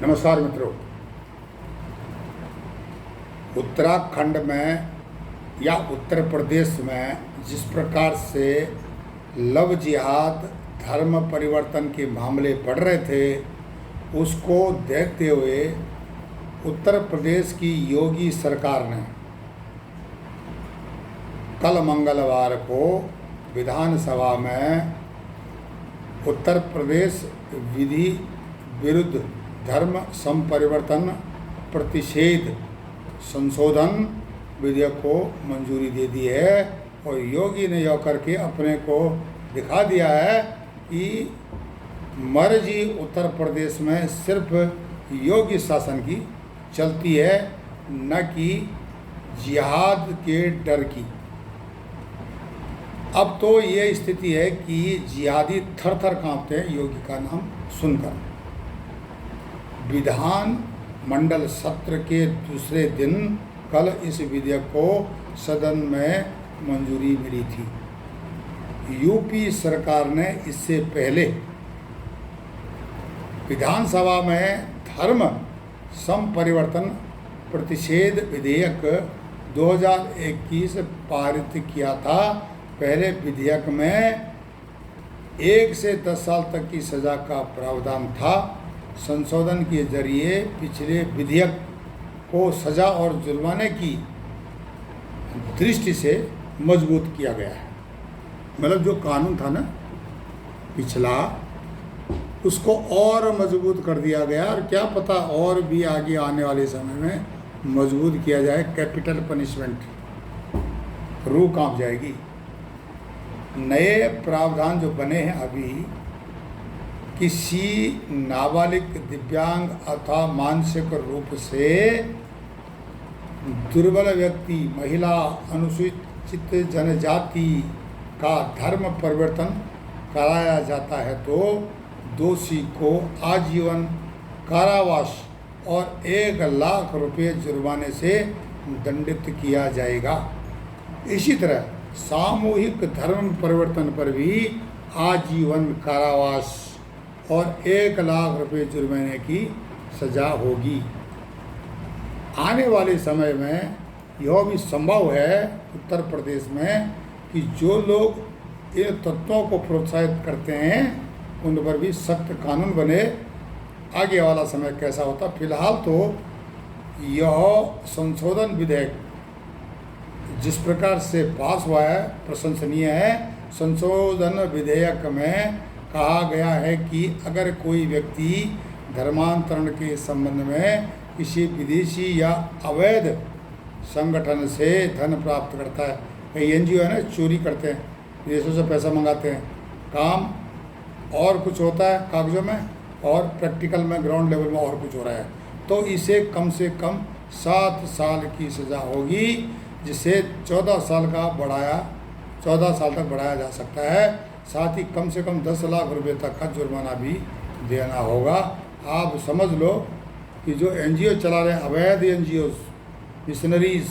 नमस्कार मित्रों। उत्तराखंड में या उत्तर प्रदेश में जिस प्रकार से लव जिहाद धर्म परिवर्तन के मामले बढ़ रहे थे, उसको देखते हुए उत्तर प्रदेश की योगी सरकार ने कल मंगलवार को विधानसभा में उत्तर प्रदेश विधि विरुद्ध धर्म संपरिवर्तन प्रतिषेध संशोधन विधेयक को मंजूरी दे दी है। और योगी ने यह करके अपने को दिखा दिया है कि मर्जी उत्तर प्रदेश में सिर्फ योगी शासन की चलती है, न कि जिहाद के डर की। अब तो ये स्थिति है कि जिहादी थर थर कांपते हैं योगी का नाम सुनकर। विधान मंडल सत्र के दूसरे दिन कल इस विधेयक को सदन में मंजूरी मिली थी। यूपी सरकार ने इससे पहले विधानसभा में धर्म संपरिवर्तन प्रतिषेध विधेयक 2021 पारित किया था। पहले विधेयक में 1 से 10 साल तक की सज़ा का प्रावधान था। संशोधन के जरिए पिछले विधेयक को सज़ा और जुर्माने की दृष्टि से मजबूत किया गया है। मतलब जो कानून था ना पिछला, उसको और मजबूत कर दिया गया। और क्या पता और भी आगे आने वाले समय में मजबूत किया जाए। कैपिटल पनिशमेंट, रूह कांप जाएगी। नए प्रावधान जो बने हैं अभी, किसी नाबालिग, दिव्यांग अथवा मानसिक रूप से दुर्बल व्यक्ति, महिला, अनुसूचित जनजाति का धर्म परिवर्तन कराया जाता है तो दोषी को आजीवन कारावास और 1 लाख रुपये जुर्माने से दंडित किया जाएगा। इसी तरह सामूहिक धर्म परिवर्तन पर भी आजीवन कारावास और 1 लाख रुपये जुर्माने की सज़ा होगी। आने वाले समय में यह भी संभव है उत्तर प्रदेश में कि जो लोग इन तत्वों को प्रोत्साहित करते हैं उन पर भी सख्त कानून बने। आगे वाला समय कैसा होता, फिलहाल तो यह संशोधन विधेयक जिस प्रकार से पास हुआ है प्रशंसनीय है। संशोधन विधेयक में कहा गया है कि अगर कोई व्यक्ति धर्मांतरण के संबंध में किसी विदेशी या अवैध संगठन से धन प्राप्त करता है, कई एनजीओ है ना, चोरी करते हैं, विदेशों से पैसा मंगाते हैं, काम और कुछ होता है कागजों में और प्रैक्टिकल में ग्राउंड लेवल में और कुछ हो रहा है, तो इसे कम से कम 7 साल की सज़ा होगी, जिसे 14 साल तक बढ़ाया जा सकता है। साथ ही कम से कम 10 लाख रुपए तक का जुर्माना भी देना होगा। आप समझ लो कि जो एनजीओ चला रहे हैं, अवैध एनजीओ, मिशनरीज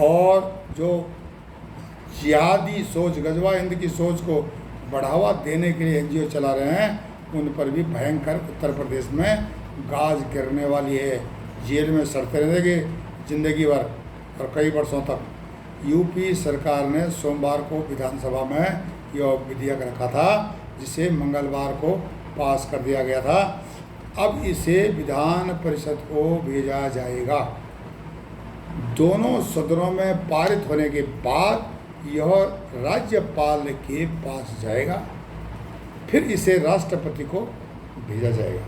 और जो जिहादी सोच, गजवा हिंद की सोच को बढ़ावा देने के लिए एनजीओ चला रहे हैं, उन पर भी भयंकर उत्तर प्रदेश में गाज गिरने वाली है। जेल में सड़ते रहेंगे जिंदगी भर और कई वर्षों तक। यूपी सरकार ने सोमवार को विधानसभा में यह विधेयक रखा था, जिसे मंगलवार को पास कर दिया गया था। अब इसे विधान परिषद को भेजा जाएगा। दोनों सदनों में पारित होने के बाद यह राज्यपाल के पास जाएगा, फिर इसे राष्ट्रपति को भेजा जाएगा।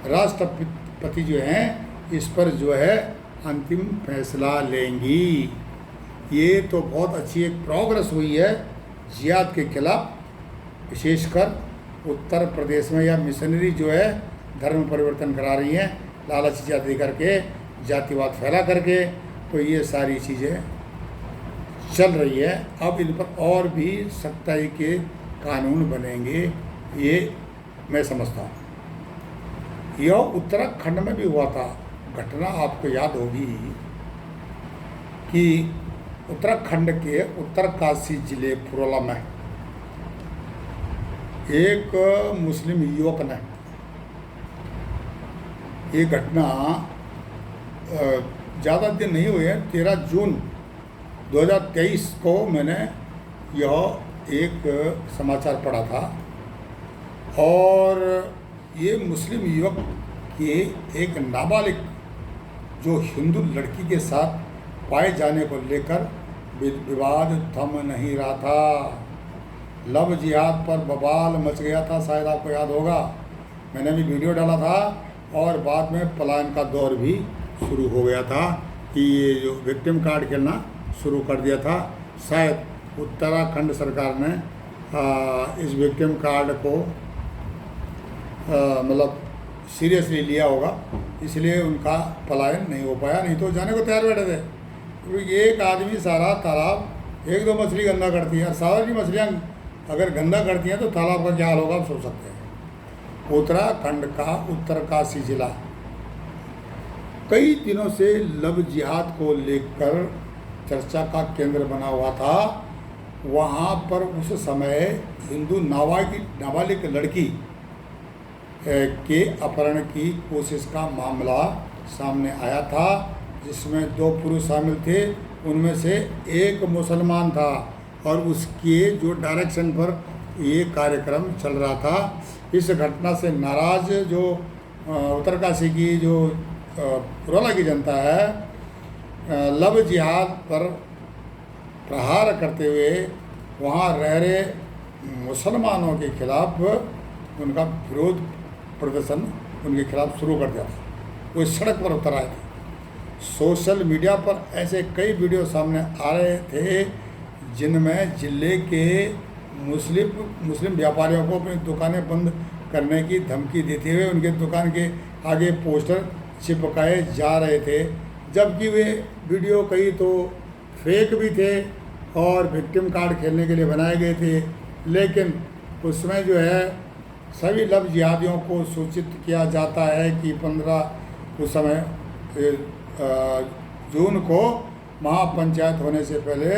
राष्ट्रपति जो हैं इस पर जो है अंतिम फैसला लेंगी। ये तो बहुत अच्छी एक प्रोग्रेस हुई है जिहाद के खिलाफ, विशेषकर उत्तर प्रदेश में। या मिशनरी जो है धर्म परिवर्तन करा रही हैं, लालच जाति करके, जातिवाद फैला करके, तो ये सारी चीज़ें चल रही है। अब इन पर और भी सख्ताई के कानून बनेंगे, ये मैं समझता हूँ। यह उत्तराखंड में भी हुआ था घटना। आपको याद होगी कि उत्तराखंड के उत्तरकाशी जिले पुरोला में एक मुस्लिम युवक ने ये घटना ज़्यादा दिन नहीं हुए हैं, 13 जून 2023 को मैंने यह एक समाचार पढ़ा था। और ये मुस्लिम युवक के एक नाबालिग जो हिंदू लड़की के साथ पाए जाने को लेकर विवाद थम नहीं रहा था। लव जिहाद पर बवाल मच गया था, शायद आपको याद होगा, मैंने भी वीडियो डाला था। और बाद में पलायन का दौर भी शुरू हो गया था कि ये जो विक्टिम कार्ड खेलना शुरू कर दिया था। शायद उत्तराखंड सरकार ने इस विक्टिम कार्ड को मतलब सीरियसली लिया होगा, इसलिए उनका पलायन नहीं हो पाया, नहीं तो जाने को तैयार बैठे थे। क्योंकि एक आदमी सारा तालाब एक दो मछली गंदा करती है, और सारी मछलियाँ अगर गंदा करती हैं तो तालाब का क्या हाल होगा आप सोच सकते हैं। उत्तराखंड का उत्तरकाशी जिला कई दिनों से लव जिहाद को लेकर चर्चा का केंद्र बना हुआ था। वहाँ पर उस समय हिंदू नाबालिग लड़की के अपहरण की कोशिश का मामला सामने आया था, जिसमें 2 पुरुष शामिल थे, उनमें से एक मुसलमान था और उसके जो डायरेक्शन पर ये कार्यक्रम चल रहा था। इस घटना से नाराज जो उत्तरकाशी की जो पुरोला की जनता है, लव जिहाद पर प्रहार करते हुए वहाँ रह रहे मुसलमानों के खिलाफ उनका विरोध प्रदर्शन उनके खिलाफ शुरू कर दिया था। वो सड़क पर उतर आए थे। सोशल मीडिया पर ऐसे कई वीडियो सामने आ रहे थे जिनमें जिले के मुस्लिम व्यापारियों को अपनी दुकानें बंद करने की धमकी देते हुए उनके दुकान के आगे पोस्टर चिपकाए जा रहे थे, जबकि वे वीडियो कई तो फेक भी थे और विक्टिम कार्ड खेलने के लिए बनाए गए थे। लेकिन उसमें जो है सभी लव जिहादियों को सूचित किया जाता है कि 15 उस समय जून को महापंचायत होने से पहले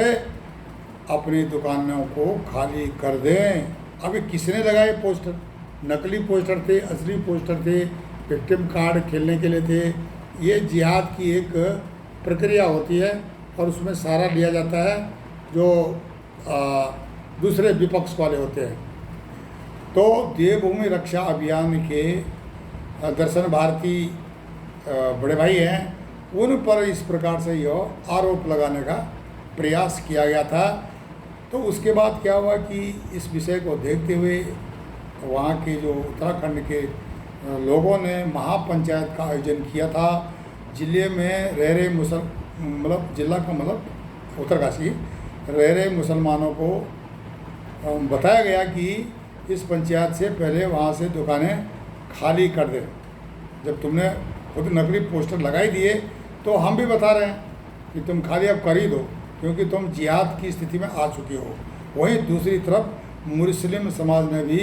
अपनी दुकानों को खाली कर दें। अभी किसने लगाए पोस्टर? नकली पोस्टर थे, असली पोस्टर थे, विक्टिम कार्ड खेलने के लिए थे। ये जिहाद की एक प्रक्रिया होती है और उसमें सहारा लिया जाता है जो दूसरे विपक्ष वाले होते हैं। तो देवभूमि रक्षा अभियान के दर्शन भारती बड़े भाई हैं, उन पर इस प्रकार से यह आरोप लगाने का प्रयास किया गया था। तो उसके बाद क्या हुआ कि इस विषय को देखते हुए वहाँ के जो उत्तराखंड के लोगों ने महापंचायत का आयोजन किया था। जिले में रह रहे मतलब जिला का मतलब उत्तरकाशी रह रहे मुसलमानों को बताया गया कि इस पंचायत से पहले वहाँ से दुकानें खाली कर दें। जब तुमने खुद नकली पोस्टर लगाई दिए तो हम भी बता रहे हैं कि तुम खाली अब कर ही दो, क्योंकि तुम जिहाद की स्थिति में आ चुके हो। वहीं दूसरी तरफ मुस्लिम समाज ने भी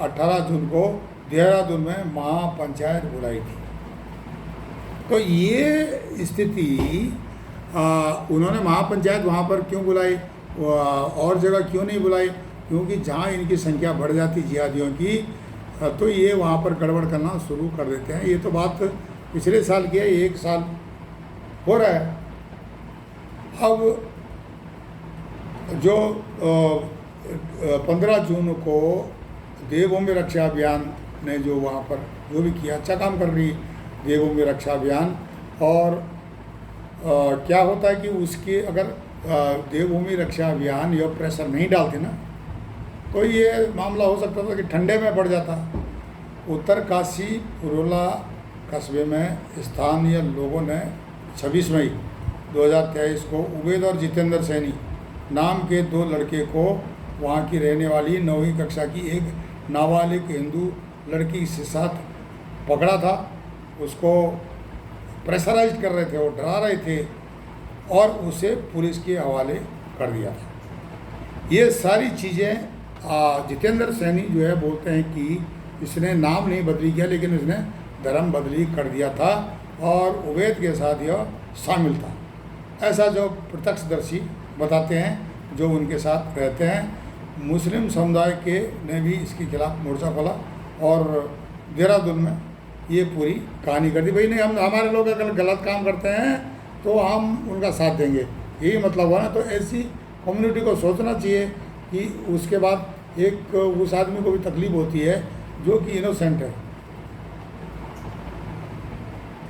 18 जून को देहरादून में महापंचायत बुलाई थी। तो ये स्थिति उन्होंने महापंचायत वहाँ पर क्यों बुलाई और जगह क्यों नहीं बुलाई? क्योंकि जहाँ इनकी संख्या बढ़ जाती जिहादियों की तो ये वहाँ पर गड़बड़ करना शुरू कर देते हैं। ये तो बात पिछले साल की है, 1 साल हो रहा है। अब जो 15 जून को देवभूमि रक्षा अभियान ने जो वहाँ पर जो भी किया, अच्छा काम कर रही देवभूमि रक्षा अभियान। और क्या होता है कि उसके अगर देवभूमि रक्षा अभियान यह प्रेशर नहीं डालते ना तो ये मामला हो सकता था कि ठंडे में पड़ जाता। उत्तरकाशी पुरोला कस्बे में स्थानीय लोगों ने 26 मई 2023 को उबैद और जितेंद्र सैनी नाम के 2 लड़के को वहाँ की रहने वाली 9वीं कक्षा की एक नाबालिग हिंदू लड़की के साथ पकड़ा था। उसको प्रेशराइज कर रहे थे, वो डरा रहे थे और उसे पुलिस के हवाले कर दिया था। ये सारी चीज़ें जितेंद्र सैनी जो है बोलते हैं कि इसने नाम नहीं बदली किया, लेकिन इसने धर्म बदली कर दिया था और उबैद के साथ यह शामिल था। ऐसा जो प्रत्यक्षदर्शी बताते हैं जो उनके साथ रहते हैं। मुस्लिम समुदाय के ने भी इसके खिलाफ मोर्चा खोला और देहरादून में ये पूरी कहानी कर दी। भाई नहीं, हम हमारे लोग अगर गलत काम करते हैं तो हम उनका साथ देंगे, यही मतलब हुआ ना। तो ऐसी कम्युनिटी को सोचना चाहिए कि उसके बाद एक उस आदमी को भी तकलीफ होती है जो कि इनोसेंट है।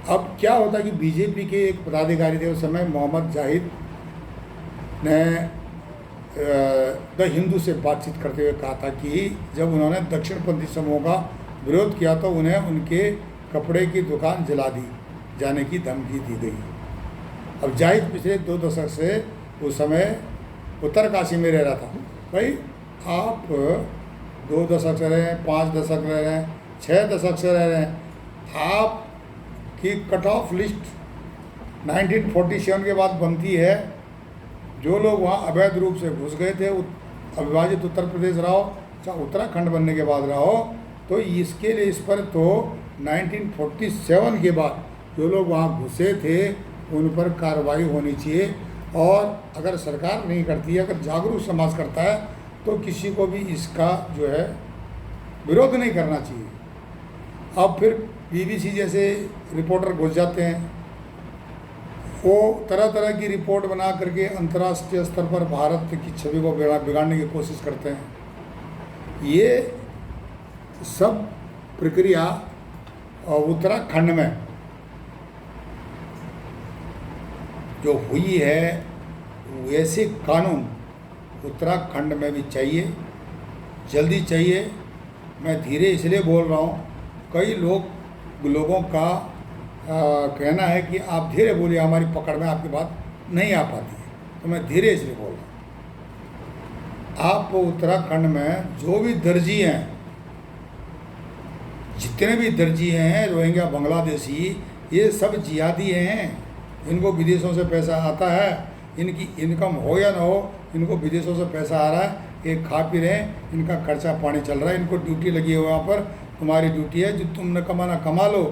अब क्या होता है कि बीजेपी के एक पदाधिकारी थे उस समय, मोहम्मद जाहिद ने द हिंदू से बातचीत करते हुए कहा था कि जब उन्होंने दक्षिणपंथी समूह का विरोध किया तो उन्हें उनके कपड़े की दुकान जला दी जाने की धमकी दी गई। अब जाहिद पिछले 2 दशक से उस समय उत्तरकाशी में रह रहा था। भाई आप 2 दशक से रहे हैं, 5 दशक रह रहे हैं, 6 दशक से रह रहे हैं, आपकी कट ऑफ लिस्ट 1947 के बाद बनती है। जो लोग वहाँ अवैध रूप से घुस गए थे, अविभाजित उत्तर प्रदेश रहा हो चाहे उत्तराखंड बनने के बाद रहा हो, तो इसके लिए इस पर तो 1947 के बाद जो लोग वहाँ घुसे थे उन पर कार्रवाई होनी चाहिए। और अगर सरकार नहीं करती है, अगर जागरूक समाज करता है, तो किसी को भी इसका जो है विरोध नहीं करना चाहिए। अब फिर बीबीसी जैसे रिपोर्टर घुस जाते हैं, वो तरह तरह की रिपोर्ट बना करके अंतर्राष्ट्रीय स्तर पर भारत की छवि को बिगाड़ने की कोशिश करते हैं। ये सब प्रक्रिया उत्तराखंड में जो हुई है, वैसे कानून उत्तराखंड में भी चाहिए, जल्दी चाहिए। मैं धीरे इसलिए बोल रहा हूँ, कई लोगों का कहना है कि आप धीरे बोलिए, हमारी पकड़ में आपकी बात नहीं आ पाती है, तो मैं धीरे इसलिए बोल रहा हूँ। आप उत्तराखंड में जो भी दर्जी हैं, जितने भी दर्जी हैं, रोहिंग्या, बांग्लादेशी, ये सब जिहादी हैं। इनको विदेशों से पैसा आता है, इनकी इनकम हो या ना हो, इनको विदेशों से पैसा आ रहा है, ये खा पी रहे हैं, इनका खर्चा पानी चल रहा है, इनको ड्यूटी लगी है वहाँ पर। तुम्हारी ड्यूटी है, जो तुमने कमाना कमा लो,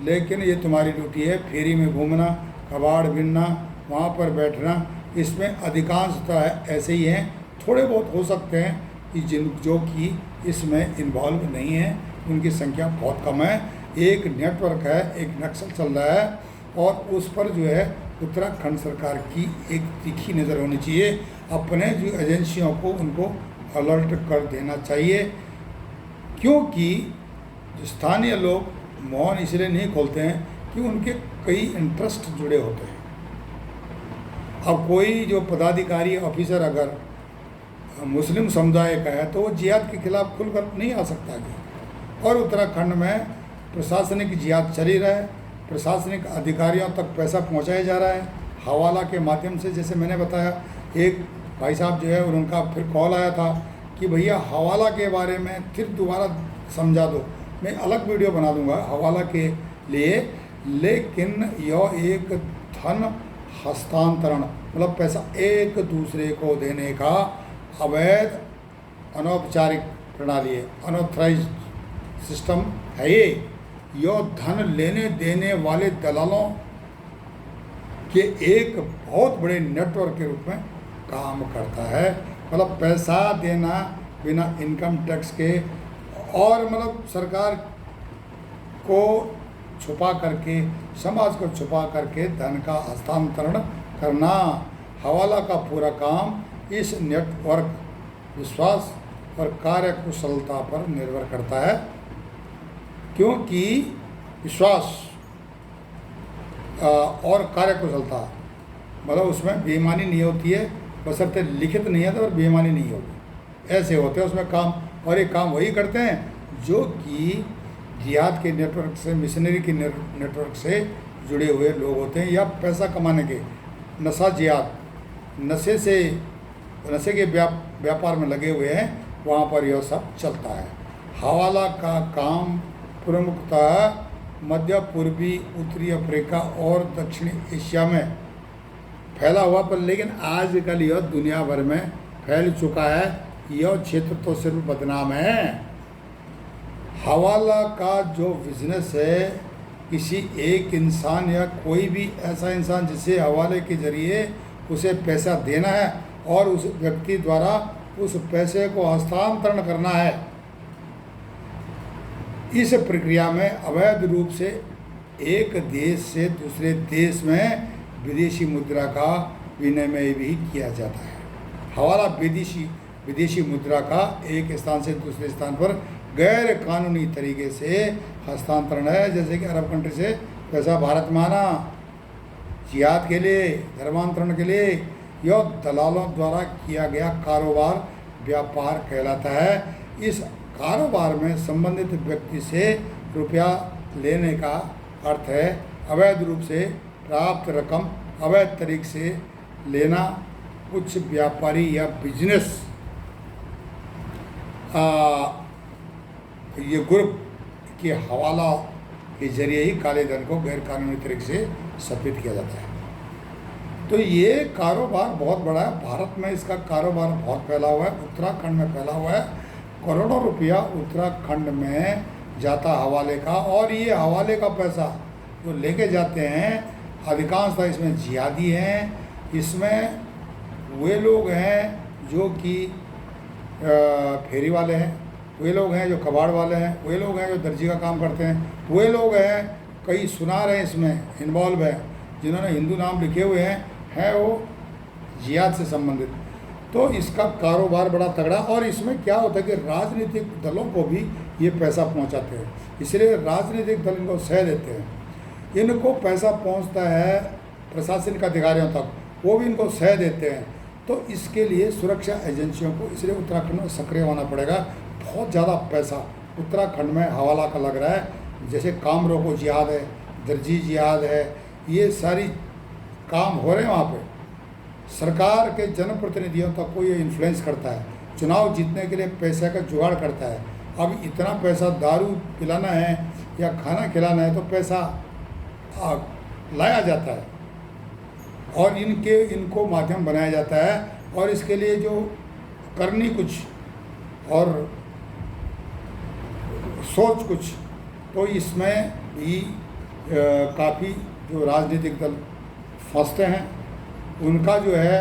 लेकिन ये तुम्हारी ड्यूटी है फेरी में घूमना, कबाड़ बिनना, वहाँ पर बैठना। इसमें अधिकांशतः ऐसे ही हैं, थोड़े बहुत हो सकते हैं कि जो कि इसमें इन्वॉल्व नहीं है, उनकी संख्या बहुत कम है। एक नेटवर्क है, एक नक्सल चल रहा है, और उस पर जो है उत्तराखंड सरकार की एक तीखी नज़र होनी चाहिए। अपने जो एजेंसियों को उनको अलर्ट कर देना चाहिए, क्योंकि स्थानीय लोग मौन इसलिए नहीं खोलते हैं कि उनके कई इंटरेस्ट जुड़े होते हैं। अब कोई जो पदाधिकारी ऑफिसर अगर मुस्लिम समुदाय का है तो वो जिहाद के खिलाफ खुलकर नहीं आ सकता है। और उत्तराखंड में प्रशासनिक जिहाद चल ही रहा है, प्रशासनिक अधिकारियों तक पैसा पहुंचाया जा रहा है हवाला के माध्यम से। जैसे मैंने बताया, एक भाई साहब जो है उनका फिर कॉल आया था कि भैया हवाला के बारे में फिर दोबारा समझा दो, मैं अलग वीडियो बना दूंगा हवाला के लिए। लेकिन यह एक धन हस्तांतरण, मतलब पैसा एक दूसरे को देने का अवैध अनौपचारिक प्रणाली है, अनऑथराइज्ड सिस्टम है ये। यह धन लेने देने वाले दलालों के एक बहुत बड़े नेटवर्क के रूप में काम करता है। मतलब पैसा देना बिना इनकम टैक्स के, और मतलब सरकार को छुपा करके, समाज को छुपा करके धन का हस्तांतरण करना। हवाला का पूरा काम इस नेटवर्क विश्वास और कार्यकुशलता पर निर्भर करता है, क्योंकि विश्वास और कार्यकुशलता मतलब उसमें बेईमानी नहीं होती है, बशर्ते लिखित नहीं है तो और बेईमानी नहीं होगी, ऐसे होते हैं उसमें काम। और ये काम वही करते हैं जो कि जिहाद के नेटवर्क से, मिशनरी के नेटवर्क से जुड़े हुए लोग होते हैं, या पैसा कमाने के नशा जिहाद, नशे के व्यापार में लगे हुए हैं, वहाँ पर यह सब चलता है। हवाला का काम प्रमुखतः मध्य पूर्वी, उत्तरी अफ्रीका और दक्षिण एशिया में फैला हुआ, पर लेकिन आजकल यह दुनिया भर में फैल चुका है। यह क्षेत्र तो सिर्फ बदनाम है। हवाला का जो बिजनेस है, किसी एक इंसान या कोई भी ऐसा इंसान जिसे हवाले के जरिए उसे पैसा देना है और उस व्यक्ति द्वारा उस पैसे को हस्तांतरण करना है, इस प्रक्रिया में अवैध रूप से एक देश से दूसरे देश में विदेशी मुद्रा का विनिमय भी किया जाता है। हवाला विदेशी मुद्रा का एक स्थान से दूसरे स्थान पर गैर कानूनी तरीके से हस्तांतरण है। जैसे कि अरब कंट्री से पैसा भारत में आना, जिहाद के लिए, धर्मांतरण के लिए या दलालों द्वारा किया गया कारोबार व्यापार कहलाता है। इस कारोबार में संबंधित व्यक्ति से रुपया लेने का अर्थ है अवैध रूप से प्राप्त रकम अवैध तरीके से लेना। कुछ व्यापारी या बिजनेस ये ग्रुप के हवाला के जरिए ही काले धन को गैर कानूनी तरीके से स्थापित किया जाता है। तो ये कारोबार बहुत बड़ा है। भारत में इसका कारोबार बहुत फैला हुआ है, उत्तराखंड में फैला हुआ है। करोड़ों रुपया उत्तराखंड में जाता हवाले का, और ये हवाले का पैसा जो लेके जाते हैं अधिकांशतः इसमें जिहादी हैं, इसमें वे लोग हैं जो कि फेरी वाले हैं, वे लोग हैं जो कबाड़ वाले हैं, वे लोग हैं जो दर्जी का काम करते हैं, वे लोग हैं कई सुनार हैं इसमें इन्वॉल्व है जिन्होंने हिंदू नाम लिखे हुए हैं वो जिहाद से संबंधित। तो इसका कारोबार बड़ा तगड़ा, और इसमें क्या होता है कि राजनीतिक दलों को भी ये पैसा पहुंचाते हैं, इसलिए राजनीतिक दल इनको सह देते हैं। इनको पैसा पहुंचता है प्रशासनिक अधिकारियों तक, वो भी इनको सह देते हैं। तो इसके लिए सुरक्षा एजेंसियों को इसलिए उत्तराखंड में सक्रिय होना पड़ेगा। बहुत ज़्यादा पैसा उत्तराखंड में हवाला का लग रहा है। जैसे काम रोको जिहाद है, दर्जी जिहाद है, ये सारी काम हो रहे हैं वहाँ पे। सरकार के जनप्रतिनिधियों तक को ये इन्फ्लुएंस करता है, चुनाव जीतने के लिए पैसे का जुगाड़ करता है। अब इतना पैसा दारू पिलाना है या खाना खिलाना है तो पैसा लाया जाता है और इनको माध्यम बनाया जाता है, और इसके लिए जो करनी कुछ और सोच कुछ, तो इसमें भी काफ़ी जो राजनीतिक दल फंसते हैं। उनका जो है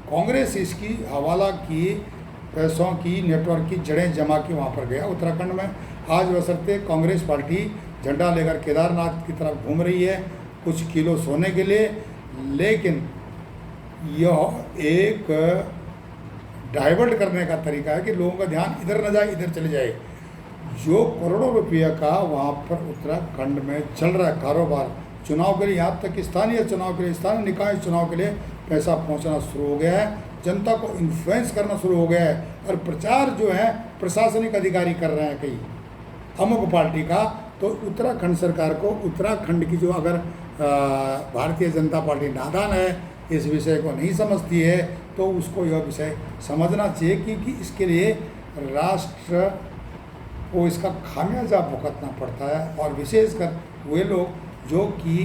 कांग्रेस इसकी हवाला की पैसों की नेटवर्क की जड़ें जमा के वहाँ पर गया उत्तराखंड में। आज बशर्ते कांग्रेस पार्टी झंडा लेकर केदारनाथ की तरफ घूम रही है कुछ किलो सोने के लिए, लेकिन यह एक डाइवर्ट करने का तरीका है कि लोगों का ध्यान इधर न जाए, इधर चले जाए। जो करोड़ों रुपये का वहाँ पर उत्तराखंड में चल रहा है कारोबार, चुनाव के लिए, यहाँ तक कि स्थानीय चुनाव के लिए, स्थानीय निकाय चुनाव के लिए पैसा पहुँचना शुरू हो गया है, जनता को इन्फ्लुएंस करना शुरू हो गया है। और प्रचार जो है प्रशासनिक अधिकारी कर रहे हैं कई अमुक पार्टी का। तो उत्तराखंड सरकार को, उत्तराखंड की जो अगर भारतीय जनता पार्टी नादान है, इस विषय को नहीं समझती है, तो उसको यह विषय समझना चाहिए क्योंकि इसके लिए राष्ट्र को इसका खामियाजा भुगतना पड़ता है। और विशेषकर वे लोग जो कि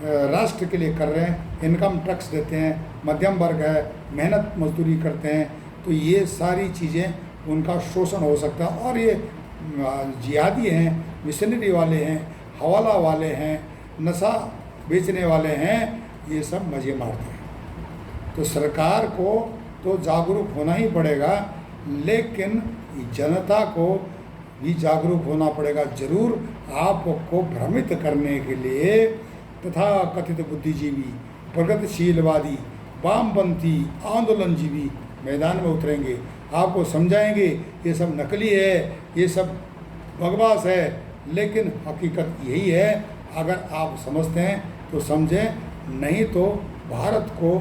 राष्ट्र के लिए कर रहे हैं, इनकम टैक्स देते हैं, मध्यम वर्ग है, मेहनत मजदूरी करते हैं, तो ये सारी चीज़ें उनका शोषण हो सकता है। और ये जिहादी हैं, मिशनरी वाले हैं, हवाला वाले हैं, नशा बेचने वाले हैं, ये सब मज़े मारते हैं। तो सरकार को तो जागरूक होना ही पड़ेगा, लेकिन जनता को भी जागरूक होना पड़ेगा ज़रूर। आपको भ्रमित करने के लिए तथा कथित बुद्धिजीवी, प्रगतिशीलवादी, वामपंथी, आंदोलनजीवी मैदान में उतरेंगे, आपको समझाएंगे ये सब नकली है, ये सब बकवास है, लेकिन हकीकत यही है। अगर आप समझते हैं तो समझें, नहीं तो भारत को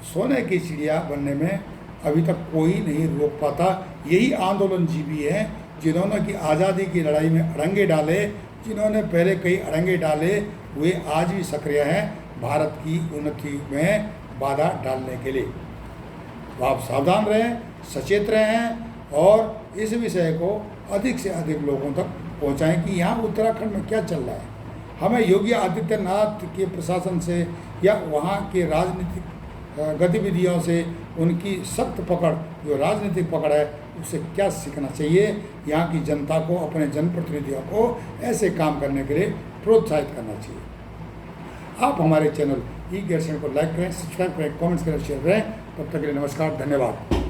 सोने की चिड़िया बनने में अभी तक कोई नहीं रोक पाता। यही आंदोलनजीवी हैं जिन्होंने कि आज़ादी की लड़ाई में अड़ंगे डाले, जिन्होंने पहले कई अड़ंगे डाले, वे आज भी सक्रिय हैं भारत की उन्नति में बाधा डालने के लिए। तो आप सावधान रहें, सचेत रहें और इस विषय को अधिक से अधिक लोगों तक पहुंचाएं कि यहाँ उत्तराखंड में क्या चल रहा है। हमें योगी आदित्यनाथ के प्रशासन से या वहाँ के राजनीतिक गतिविधियों से, उनकी सख्त पकड़ जो राजनीतिक पकड़ है, उससे क्या सीखना चाहिए। यहाँ की जनता को, अपने जनप्रतिनिधियों को ऐसे काम करने के लिए प्रोत्साहित करना चाहिए। आप हमारे चैनल ई-गेरसन को लाइक करें, सब्सक्राइब करें, कमेंट्स करें, शेयर करें। तब तक के लिए नमस्कार, धन्यवाद।